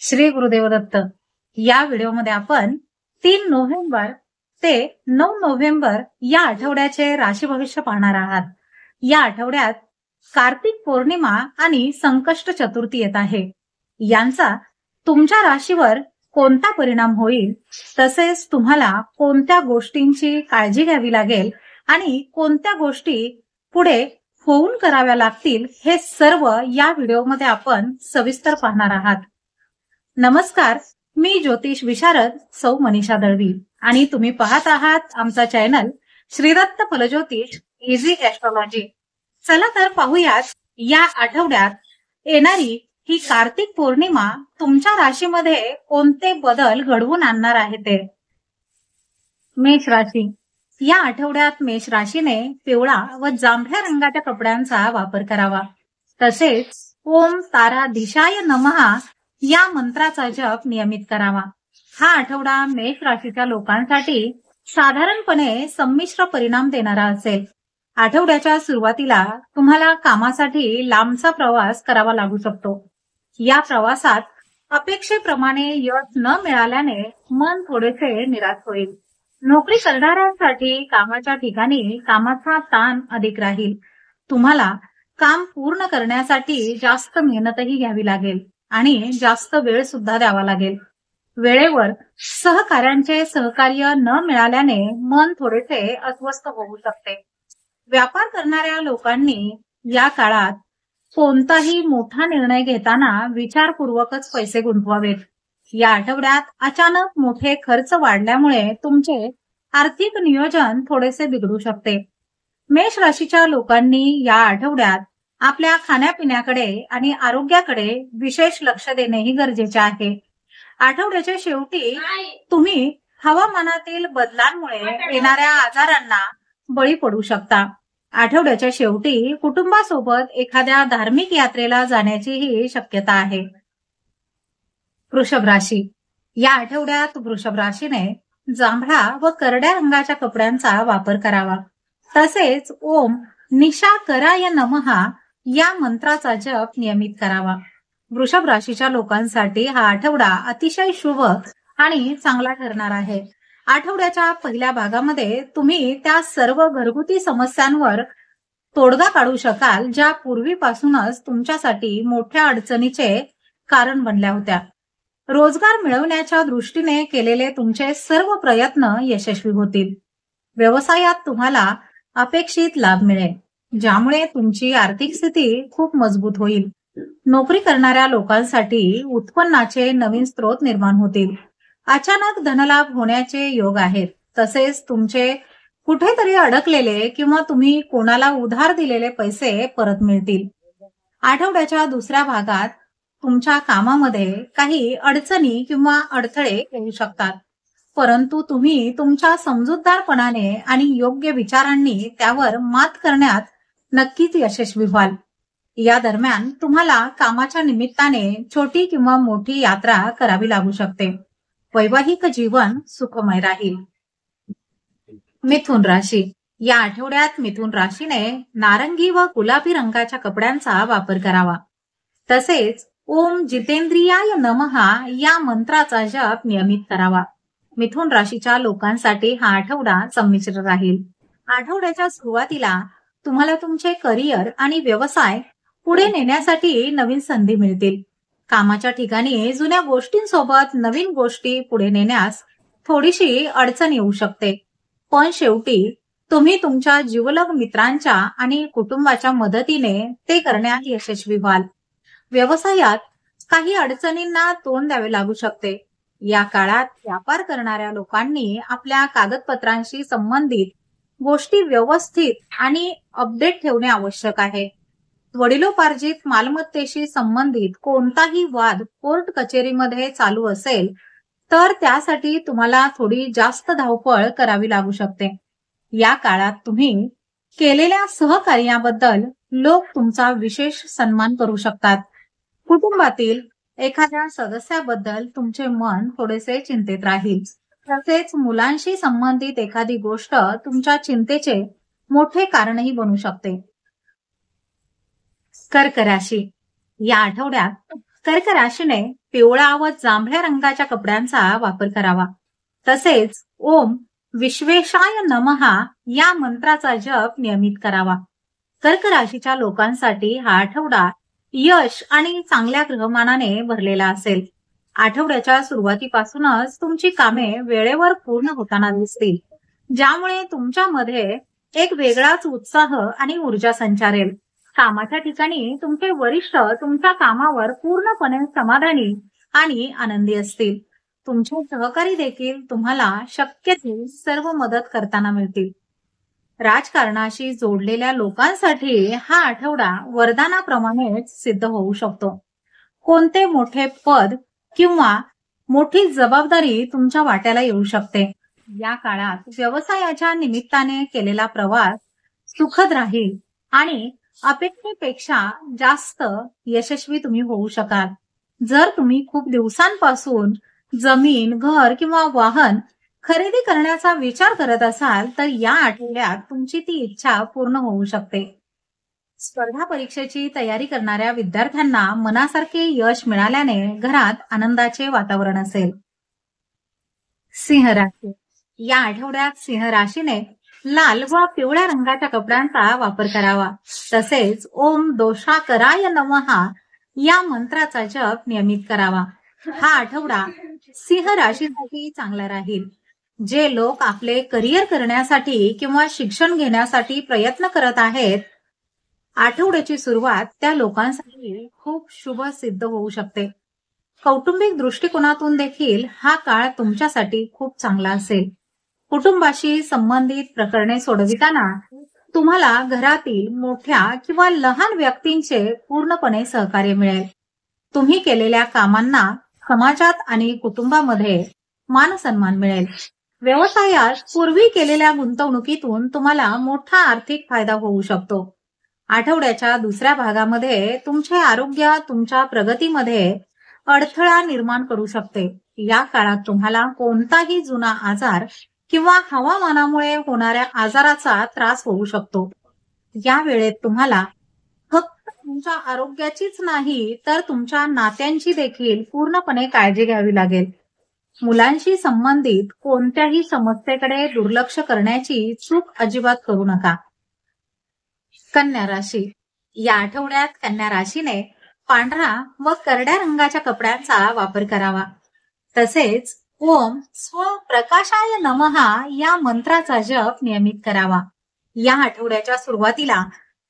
श्री गुरुदेव दत्त. या व्हिडिओमध्ये आपण 3 नोव्हेंबर ते 9 नोव्हेंबर या आठवड्याचे राशी भविष्य पाहणार आहात. या आठवड्यात कार्तिक पौर्णिमा आणि संकष्ट चतुर्थी येत आहे. यांचा तुमच्या राशीवर कोणता परिणाम होईल, तसेच तुम्हाला कोणत्या गोष्टींची काळजी घ्यावी लागेल आणि कोणत्या गोष्टी पुढे होऊन कराव्या लागतील, हे सर्व या व्हिडिओमध्ये आपण सविस्तर पाहणार आहात. नमस्कार, मी ज्योतिष विशारद सौ मनीषा दळवी आणि तुम्ही पाहत आहात आमचा चॅनल श्रीदत्त फलज्योतिष इझी ॲस्ट्रॉलॉजी. चला तर पाहूयात या आठवड्यात येणारी ही कार्तिक पौर्णिमा तुमच्या राशीमध्ये कोणते बदल घडवून आणणार आहे ते. मेष राशी. या आठवड्यात मेष राशीने पिवळा व जांभळ्या रंगाच्या कपड्यांचा वापर करावा. तसेच ओम तारा दिशाय नमः या मंत्राचा जप नियमित करावा. हा आठवडा मेष राशीच्या लोकांसाठी साधारणपणे संमिश्र परिणाम देणारा असेल. आठवड्याच्या सुरुवातीला तुम्हाला कामासाठी लांबचा प्रवास करावा लागू शकतो. या प्रवासात अपेक्षेप्रमाणे यश न मिळाल्याने मन थोडेसे निराश होईल. नोकरी करणाऱ्यांसाठी कामाच्या ठिकाणी कामाचा ताण अधिक राहील. तुम्हाला काम पूर्ण करण्यासाठी जास्त मेहनतही घ्यावी लागेल आणि जास्त वेळ सुद्धा द्यावा लागेल. वेळेवर सहकाऱ्यांचे सहकार्य न मिळाल्याने मन थोडेसे अस्वस्थ होऊ शकते. व्यापार करणाऱ्या लोकांनी या काळात कोणताही मोठा निर्णय घेताना विचारपूर्वकच पैसे गुंतवावेत. या आठवड्यात अचानक मोठे खर्च वाढल्यामुळे तुमचे आर्थिक नियोजन थोडेसे बिघडू शकते. मेष राशीच्या लोकांनी या आठवड्यात आपल्या खाण्यापिण्याकडे आणि आरोग्याकडे विशेष लक्ष देणेही गरजेचे आहे. आठवड्याच्या शेवटी तुम्ही हवामानातील बदलांमुळे येणाऱ्या आजारांना बळी पडू शकता. आठवड्याच्या शेवटी कुटुंबासोबत एखाद्या धार्मिक यात्रेला जाण्याचीही शक्यता आहे. वृषभ राशी. या आठवड्यात वृषभ राशीने जांभळा व करड्या रंगाच्या कपड्यांचा वापर करावा. तसेच ओम निशा कराय नमः या मंत्राचा जप नियमित करावा. वृषभ राशीच्या लोकांसाठी हा आठवडा अतिशय शुभ आणि चांगला ठरणार आहे. आठवड्याच्या पहिल्या भागामध्ये तुम्ही त्या सर्व घरगुती समस्यांवर तोडगा काढू शकाल, ज्या पूर्वीपासूनच तुमच्यासाठी मोठ्या अडचणीचे कारण बनल्या होत्या. रोजगार मिळवण्याच्या दृष्टीने केलेले तुमचे सर्व प्रयत्न यशस्वी होतील. व्यवसायात तुम्हाला अपेक्षित लाभ मिळेल, ज्यामुळे तुमची आर्थिक स्थिती खूप मजबूत होईल. नोकरी करणाऱ्या लोकांसाठी उत्पन्नाचे नवीन स्रोत निर्माण होतील. अचानक धनलाभ होण्याचे योग आहेत. तसेच तुमचे कुठेतरी अडकलेले किंवा तुम्ही कोणाला उधार दिलेले पैसे परत मिळतील. आठवड्याच्या दुसऱ्या भागात तुमच्या कामामध्ये काही अडचणी किंवा अडथळे येऊ शकतात, परंतु तुम्ही तुमच्या समजूतदारपणाने आणि योग्य विचारांनी त्यावर मात करण्यात नक्कीच यशस्वी व्हाल. या दरम्यान तुम्हाला कामाच्या निमित्ताने छोटी किंवा मोठी यात्रा करावी लागू शकते. वैवाहिक जीवन सुखमय राहील. मिथुन राशी. या आठवड्यात मिथुन राशीने नारंगी व गुलाबी रंगाच्या कपड्यांचा वापर करावा. तसेच ओम जितेंद्रियाय नमः या मंत्राचा जप नियमित करावा. मिथुन राशीच्या लोकांसाठी हा आठवडा संमिश्र राहील. आठवड्याच्या सुरुवातीला तुम्हाला तुमचे करिअर आणि व्यवसाय पुढे नेण्यासाठी नवीन संधी मिळतील. कामाच्या ठिकाणी जुन्या गोष्टींसोबत नवीन गोष्टी पुढे नेण्यास थोडीशी अडचण येऊ शकते, पण शेवटी तुम्ही तुमच्या जिवलग मित्रांच्या आणि कुटुंबाच्या मदतीने ते करण्यात यशस्वी व्हाल. व्यवसायात काही अडचणींना तोंड द्यावे लागू शकते. या काळात व्यापार करणाऱ्या लोकांनी आपल्या कागदपत्रांशी संबंधित गोष्टी व्यवस्थित आणि अपडेट ठेवणे आवश्यक आहे. वडिलोपार्जित मालमत्तेशी संबंधित कोणताही वाद कोर्ट कचेरीमध्ये चालू असेल तर त्यासाठी तुम्हाला थोडी जास्त धावपळ करावी लागू शकते. या काळात तुम्ही केलेल्या सहकार्याबद्दल लोक तुमचा विशेष सन्मान करू शकतात. कुटुंबातील एखाद्या सदस्याबद्दल तुमचे मन थोडेसे चिंतेत राहील. तसेच मुलांशी संबंधित एखादी गोष्ट तुमच्या चिंतेचे मोठे कारणही बनू शकते. कर्क राशी. या आठवड्यात कर्क राशीने पिवळा व जांभळ्या रंगाच्या कपड्यांचा वापर करावा. तसेच ओम विश्वेशाय नमहा या मंत्राचा जप नियमित करावा. कर्क राशीच्या लोकांसाठी हा आठवडा यश आणि चांगल्या ग्रहमानाने भरलेला असेल. आठवड्याच्या सुरुवातीपासूनच तुमची कामे वेळेवर पूर्ण होताना दिसतील, ज्यामुळे तुमच्यामध्ये एक वेगळाच उत्साह आणि ऊर्जा संचारेल. कामाच्या ठिकाणी तुमचे वरिष्ठ तुमच्या कामावर पूर्णपणे समाधानी आणि आनंदी असतील. तुमचे सहकारी देखील तुम्हाला शक्य ती सर्व मदत करताना मिळतील. राजकारणाशी जोडलेल्या लोकांसाठी हा आठवडा वरदानाप्रमाणेच सिद्ध होऊ शकतो. कोणते मोठे पद किंवा मोठी जबाबदारी तुमच्या वाट्याला येऊ शकते. या काळात व्यवसायाच्या निमित्ताने केलेला प्रवास सुखद राहील आणि अपेक्षेपेक्षा जास्त यशस्वी तुम्ही होऊ शकाल. जर तुम्ही खूप दिवसांपासून जमीन, घर किंवा वाहन खरेदी करण्याचा विचार करत असाल तर या आठवड्यात तुमची ती इच्छा पूर्ण होऊ शकते. स्पर्धा परीक्षेची तयारी करणाऱ्या विद्यार्थ्यांना मनासारखे यश मिळाल्याने घरात आनंदाचे वातावरण असेल. सिंह राशी. या आठवड्यात सिंह राशीने लाल व पिवळ्या रंगाच्या कपड्यांचा वापर करावा. तसेच ओम दोषाकराय नमहा या मंत्राचा जप नियमित करावा. हा आठवडा सिंह राशीसाठी चांगला राहील. जे लोक आपले करिअर करण्यासाठी किंवा शिक्षण घेण्यासाठी प्रयत्न करत आहेत, आठवड्याची सुरुवात त्या लोकांसाठी खूप शुभ सिद्ध होऊ शकते. कौटुंबिक दृष्टिकोनातून देखील हा काळ तुमच्यासाठी खूप चांगला असेल. कुटुंबाशी संबंधित प्रकरणे सोडविताना तुम्हाला घरातील मोठ्या किंवा लहान व्यक्तींचे पूर्णपणे सहकार्य मिळेल. तुम्ही केलेल्या कामांना समाजात आणि कुटुंबामध्ये मानसन्मान मिळेल. व्यवसायात पूर्वी केलेल्या गुंतवणुकीतून तुम्हाला मोठा आर्थिक फायदा होऊ शकतो. आठवड्याच्या दुसऱ्या भागामध्ये तुमचे आरोग्य तुमच्या प्रगतीमध्ये अडथळा निर्माण करू शकते. या काळात तुम्हाला कोणताही जुना आजार किंवा हवामानामुळे होणाऱ्या आजाराचा त्रास होऊ शकतो. या वेळेत तुम्हाला फक्त तुमच्या आरोग्याचीच नाही तर तुमच्या नात्यांची देखील पूर्णपणे काळजी घ्यावी लागेल. मुलांशी संबंधित कोणत्याही समस्येकडे दुर्लक्ष करण्याची चूक अजिबात करू नका. कन्या राशी. या आठवड्यात कन्या राशीने पांढरा व करड्या रंगाच्या कपड्यांचा वापर करावा. तसेच ओम स्वप्रकाशाय नमहा या मंत्राचा जप नियमित करावा. या आठवड्याच्या सुरुवातीला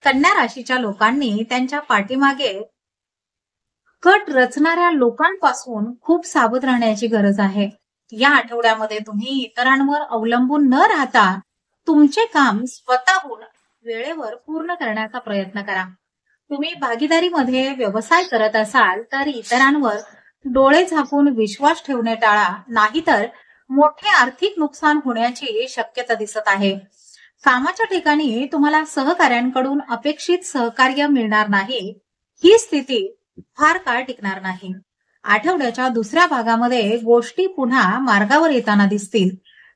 कन्या राशीच्या लोकांनी त्यांच्या पाठीमागे कट रचणाऱ्या लोकांपासून खूप सावध राहण्याची गरज आहे. या आठवड्यामध्ये तुम्ही इतरांवर अवलंबून न राहता तुमचे काम स्वतःहून वेळेवर पूर्ण करण्याचा प्रयत्न करा. तुम्ही भागीदारीमध्ये व्यवसाय करत असाल तर इतरांवर डोळे झाकून विश्वास ठेवणे टाळा, नाहीतर मोठे आर्थिक नुकसान होण्याची शक्यता दिसत आहे. कामाच्या ठिकाणी तुम्हाला सहकाऱ्यांकडून अपेक्षित सहकार्य मिळणार नाही. ही स्थिती फार काळ टिकणार नाही. आठवड्याच्या दुसऱ्या भागामध्ये गोष्टी पुन्हा मार्गावर येताना दिसतील.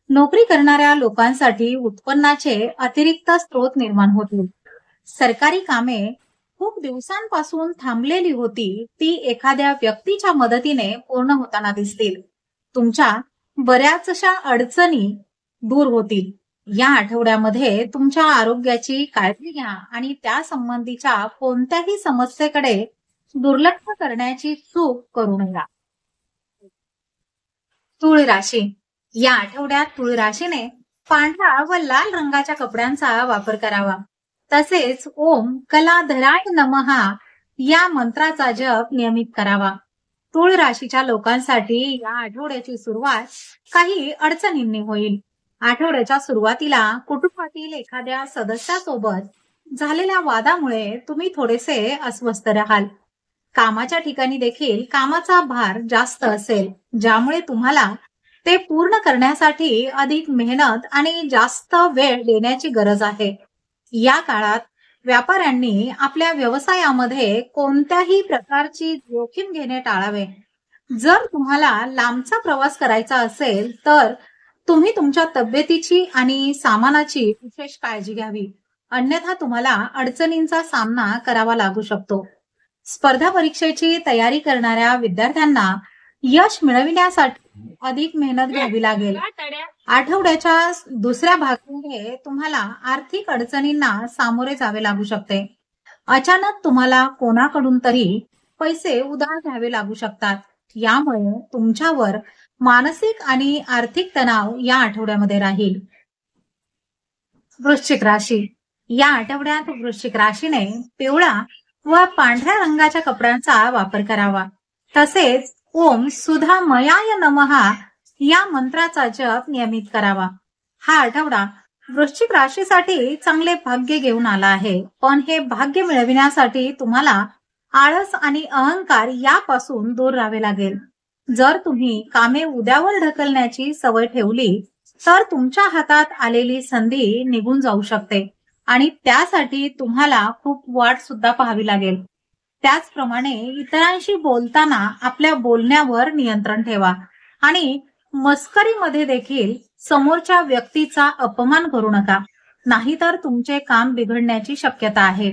नोकरी करणाऱ्या लोकांसाठी उत्पन्नाचे अतिरिक्त स्रोत निर्माण होतील. सरकारी कामे खूप दिवसांपासून थांबलेली होती ती एखाद्या व्यक्तीच्या मदतीने पूर्ण होताना दिसतील. तुमच्या बऱ्याचशा अडचणी दूर होतील. या आठवड्यामध्ये तुमच्या आरोग्याची काळजी घ्या आणि त्या संबंधीच्या कोणत्याही समस्येकडे दुर्लक्ष करण्याची चूक करू नका. तुळ राशी. या आठवड्यात तुळ राशीने पांढरा व लाल रंगाच्या कपड्यांचा वापर करावा. तसेच ओम कलाधराय नमहा या मंत्राचा जप नियमित करावा. तुळ राशीच्या लोकांसाठी या आठवड्याची सुरुवात काही अडचणींनी होईल. आठवड्याच्या सुरुवातीला कुटुंबातील एखाद्या सदस्यासोबत झालेल्या वादामुळे तुम्ही थोडेसे अस्वस्थ राहाल. कामाच्या ठिकाणी देखील कामाचा भार जास्त असेल, ज्यामुळे तुम्हाला ते पूर्ण करण्यासाठी अधिक मेहनत आणि जास्त वेळ देण्याची गरज आहे. या काळात व्यापाऱ्यांनी आपल्या व्यवसायामध्ये कोणत्याही प्रकारची जोखीम घेणे टाळावे. जर तुम्हाला लांबचा प्रवास करायचा असेल तर तुम्ही तुमच्या तब्येतीची आणि सामानाची विशेष काळजी घ्यावी, अन्यथा तुम्हाला अडचणींचा सामना करावा लागू शकतो. स्पर्धा परीक्षेची तयारी करणाऱ्या विद्यार्थ्यांना यश मिळविण्यासाठी अधिक मेहनत घ्यावी लागेल. आठवड्याच्या दुसऱ्या भागामध्ये तुम्हाला आर्थिक अडचणींना सामोरे जावे लागू शकते. अचानक तुम्हाला कोणाकडून तरी पैसे उधार घ्यावे लागू शकतात. यामुळे तुमच्यावर मानसिक आणि आर्थिक तणाव या आठवड्यामध्ये राहील. वृश्चिक राशी. या आठवड्यात वृश्चिक राशीने पिवळा व पांढऱ्या रंगाच्या कपड्यांचा वापर करावा. तसेच ओम सुधामयाय नमः या मंत्राचा जप नियमित करावा. हा आठवडा वृश्चिक राशीसाठी चांगले भाग्य घेऊन आला आहे, पण हे भाग्य मिळविण्यासाठी तुम्हाला आळस आणि अहंकार यापासून दूर राहावे लागेल. जर तुम्ही कामे उद्यावर ढकलण्याची सवय ठेवली तर तुमच्या हातात आलेली संधी निघून जाऊ शकते आणि त्यासाठी तुम्हाला खूप वाट सुद्धा पाहावी लागेल. त्याचप्रमाणे इतरांशी बोलताना आपल्या बोलण्यावर नियंत्रण ठेवा आणि मस्करीमध्ये देखील समोरच्या व्यक्तीचा अपमान करू नका, नाहीतर तुमचे काम बिघडण्याची शक्यता आहे.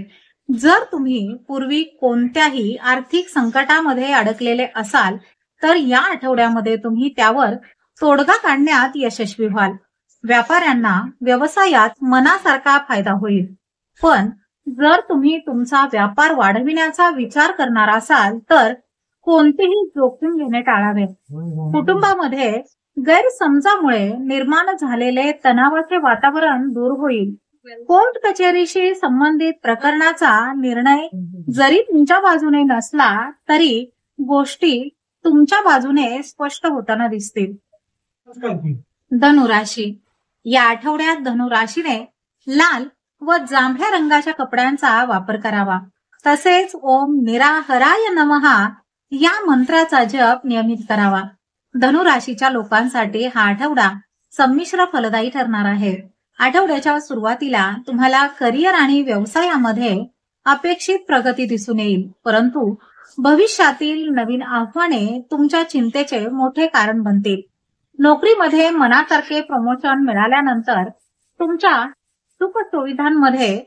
जर तुम्ही पूर्वी कोणत्याही आर्थिक संकटामध्ये अडकलेले असाल तर या आठवड्यामध्ये तुम्ही त्यावर तोडगा काढण्यात यशस्वी व्हाल. व्यापाऱ्यांना व्यवसायात मनासारखा फायदा होईल. पण जर तुम्ही तुमचा व्यापार वाढविण्याचा विचार करणार असाल तर कोणतीही जोखीम घेणे टाळावे. कुटुंबामध्ये गैरसमजामुळे निर्माण झालेले तणावाचे वातावरण दूर होईल. कोर्ट कचेरीशी संबंधित प्रकरणाचा निर्णय जरी तुमच्या बाजूने नसला तरी गोष्टी तुमच्या बाजूने स्पष्ट होताना दिसतील. धनुराशी. या आठवड्यात धनुराशीने लाल व जांभळ्या रंगाच्या कपड्यांचा वापर करावा. तसेच ओम निराहराय नमः या मंत्राचा जप नियमित करावा. धनुराशीच्या लोकांसाठी हा आठवडा संमिश्र फलदायी ठरणार आहे. आठवड्याच्या सुरुवातीला तुम्हाला करिअर आणि व्यवसायामध्ये अपेक्षित प्रगती दिसून येईल, परंतु भविष्यातील नवीन आव्हाने तुमच्या चिंतेचे मोठे कारण बनतील. नोकरीमध्ये मनासारखे प्रमोशन मिळाल्यानंतर तुमच्या सुखसुविधांमध्ये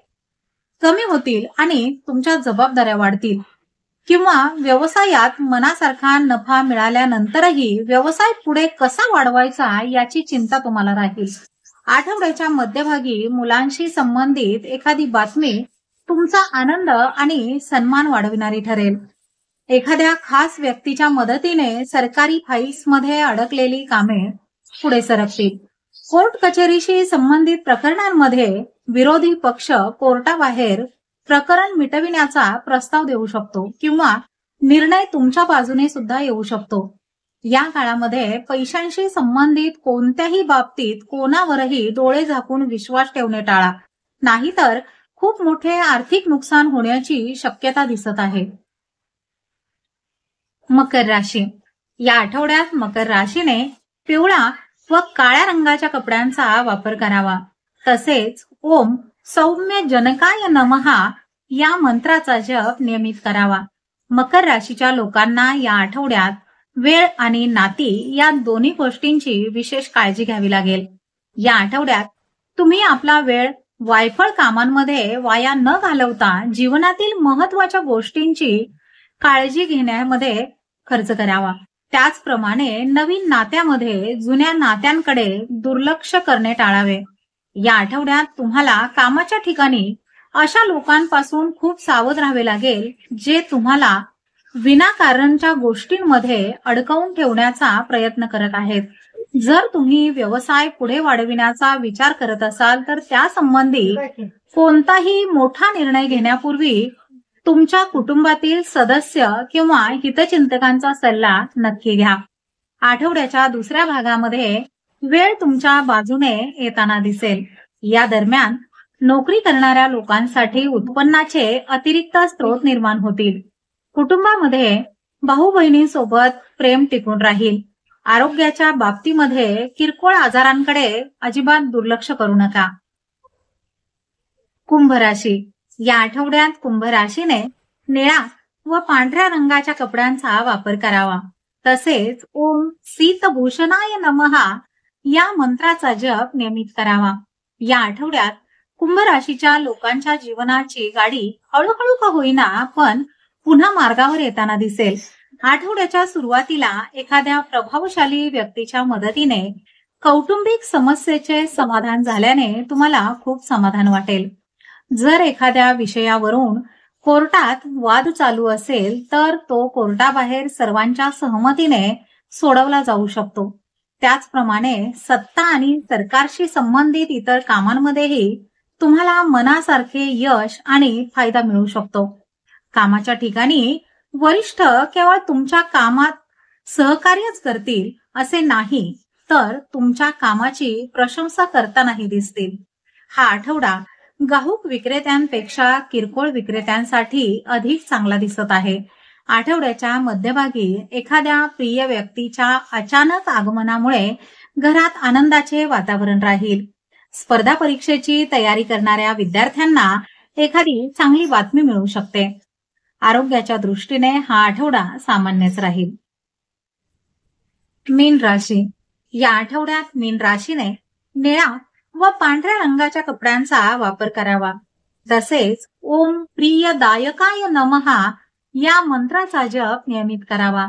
कमी होतील आणि तुमच्या जबाबदाऱ्या वाढतील. किंवा व्यवसायात मनासारखा नफा मिळाल्यानंतरही व्यवसाय पुढे कसा वाढवायचा याची चिंता तुम्हाला राहील. आठवड्याच्या मध्यभागी मुलांशी संबंधित एखादी बातमी तुमचा आनंद आणि सन्मान वाढविणारी ठरेल. एखाद्या खास व्यक्तीच्या मदतीने सरकारी फाईल्समध्ये अडकलेली कामे पुढे सरकतील. कोर्ट कचेरीशी संबंधित प्रकरणांमध्ये विरोधी पक्ष कोर्टाबाहेर प्रकरण मिटविण्याचा प्रस्ताव देऊ शकतो किंवा निर्णय तुमच्या बाजूने सुद्धा येऊ शकतो. या काळामध्ये पैशांशी संबंधित कोणत्याही बाबतीत कोणावरही डोळे झाकून विश्वास ठेवणे टाळा, नाहीतर खूप मोठे आर्थिक नुकसान होण्याची शक्यता दिसत आहे. मकर राशी. या आठवड्यात मकर राशीने पिवळा व काळ्या रंगाच्या कपड्यांचा वापर करावा. तसेच ओम सौम्य जनकाय नमः या मंत्राचा जप नियमित करावा. मकर राशीच्या लोकांना या आठवड्यात वेळ आणि नाती या दोन्ही गोष्टींची विशेष काळजी घ्यावी लागेल. या आठवड्यात तुम्ही आपला वेळ वायफळ कामांमध्ये वाया न घालवता जीवनातील महत्वाच्या गोष्टींची काळजी घेण्यामध्ये खर्च करावा. त्याचप्रमाणे नवीन नात्यामध्ये जुन्या नात्यांकडे दुर्लक्ष करणे टाळावे. या आठवड्यात तुम्हाला कामाच्या ठिकाणी अशा लोकांपासून खूप सावध राहावे लागेल जे तुम्हाला विनाकारणच्या गोष्टींमध्ये अडकवून ठेवण्याचा प्रयत्न करत आहेत. जर तुम्ही व्यवसाय पुढे वाढविण्याचा विचार करत असाल तर त्या संबंधी कोणताही मोठा निर्णय घेण्यापूर्वी तुमच्या कुटुंबातील सदस्य किंवा हितचिंतकांचा सल्ला नक्की घ्या. आठवड्याच्या दुसऱ्या भागामध्ये वेळ तुमच्या बाजूने येताना दिसेल. या दरम्यान नोकरी करणाऱ्या लोकांसाठी उत्पन्नाचे अतिरिक्त स्रोत निर्माण होतील. कुटुंबामध्ये भाऊ बहिणींसोबत प्रेम टिकून राहील. आरोग्याच्या बाबतीमध्ये किरकोळ आजारांकडे अजिबात दुर्लक्ष करू नका. कुंभ राशी. या आठवड्यात कुंभ राशीने निळा व पांढऱ्या रंगाच्या कपड्यांचा वापर करावा. तसेच ओम शीतभूषणाय नमः या मंत्राचा जप नियमित करावा. या आठवड्यात कुंभ राशीच्या लोकांच्या जीवनाची गाडी हळूहळू का होईना पण पुन्हा मार्गावर येताना दिसेल. आठवड्याच्या सुरुवातीला एखाद्या प्रभावशाली व्यक्तीच्या मदतीने कौटुंबिक समस्येचे समाधान झाल्याने तुम्हाला खूप समाधान वाटेल. जर एखाद्या विषयावरून कोर्टात वाद चालू असेल तर तो कोर्टाबाहेर सर्वांच्या सहमतीने सोडवला जाऊ शकतो. त्याचप्रमाणे सत्ता आणि सरकारशी संबंधित इतर कामांमध्येही तुम्हाला मनासारखे यश आणि फायदा मिळू शकतो. कामाच्या ठिकाणी वरिष्ठ केवळ तुमच्या कामात सहकार्यच करतील असे नाही, तर तुमच्या कामाची प्रशंसा करतानाही दिसतील. हा आठवडा घाऊक विक्रेत्यांपेक्षा किरकोळ विक्रेत्यांसाठी अधिक चांगला दिसत आहे. आठवड्याच्या मध्यभागी एखाद्या प्रिय व्यक्तीच्या अचानक आगमनामुळे घरात आनंदाचे वातावरण राहील. स्पर्धा परीक्षेची तयारी करणाऱ्या विद्यार्थ्यांना एखादी चांगली बातमी मिळू शकते. आरोग्याच्या दृष्टीने हा आठवडा सामान्यच राहील. मीन राशी. या आठवड्यात मीन राशीने निळ्या व पांढऱ्या रंगाच्या कपड्यांचा वापर करावा. तसेच ओम प्रियदायकाय नमः या मंत्राचा जप नियमित करावा.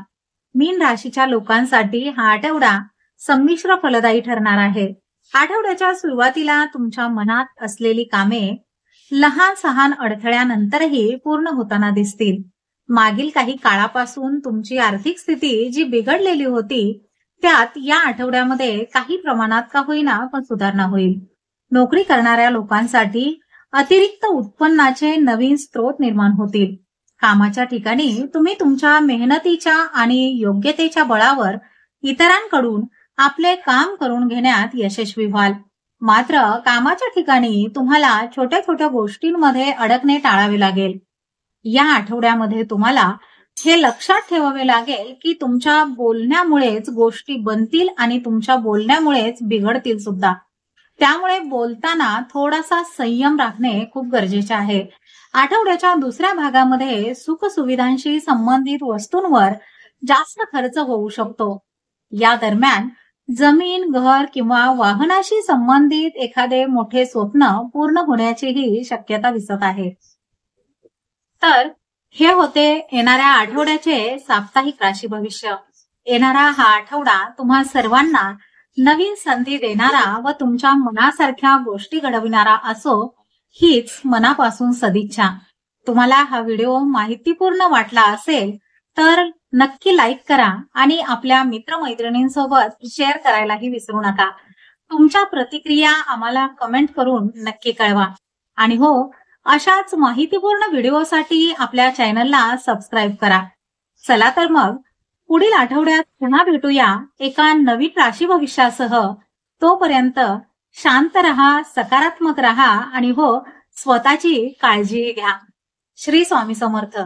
मीन राशीच्या लोकांसाठी हा आठवडा संमिश्र फलदायी ठरणार आहे. आठवड्याच्या सुरुवातीला तुमच्या मनात असलेली कामे लहान सहान अडथळ्यानंतरही पूर्ण होताना दिसतील. मागील काही काळापासून तुमची आर्थिक स्थिती जी बिघडलेली होती त्यात या आठवड्यामध्ये काही प्रमाणात का होईना पण सुधारणा होईल. नोकरी करणाऱ्या लोकांसाठी अतिरिक्त उत्पन्नाचे नवीन स्रोत निर्माण होतील. कामाच्या ठिकाणी तुम्ही तुमच्या मेहनतीच्या आणि योग्यतेच्या बळावर इतरांकडून आपले काम करून घेण्यात यशस्वी व्हाल. मात्र कामाच्या ठिकाणी तुम्हाला छोट्या छोट्या गोष्टींमध्ये अडकणे टाळावे लागेल. या आठवड्यामध्ये तुम्हाला हे लक्षात ठेवावे लागेल की तुमच्या बोलण्यामुळेच गोष्टी बनतील आणि तुमच्या बोलण्यामुळेच बिघडतील सुद्धा. त्यामुळे बोलताना थोडासा संयम राखणे खूप गरजेचे आहे. आठवड्याच्या दुसऱ्या भागामध्ये सुखसुविधांशी संबंधित वस्तूंवर जास्त खर्च होऊ शकतो. या दरम्यान जमीन, घर किंवा वाहनाशी संबंधित एखादे मोठे स्वप्न पूर्ण होण्याचीही शक्यता दिसत आहे. तर हे होते येणाऱ्या आठवड्याचे साप्ताहिक राशी भविष्य. येणारा हा आठवडा तुम्हा सर्वांना नवीन संधी देणारा व तुमच्या मनासारख्या गोष्टी घडविणारा असो हीच मनापासून सदिच्छा. तुम्हाला हा व्हिडिओ माहितीपूर्ण वाटला असेल तर नक्की लाईक करा आणि आपल्या मित्रमैत्रिणींसोबत शेअर करायलाही विसरू नका. तुमच्या प्रतिक्रिया आम्हाला कमेंट करून नक्की कळवा. आणि हो, अशाच माहितीपूर्ण व्हिडिओसाठी आपल्या चॅनलला सबस्क्राईब करा. चला तर मग पुढील आठवड्यात पुन्हा भेटूया एका नवीन राशी भविष्यासह. तोपर्यंत शांत रहा, सकारात्मक रहा आणि हो, स्वतःची काळजी घ्या. श्री स्वामी समर्थ.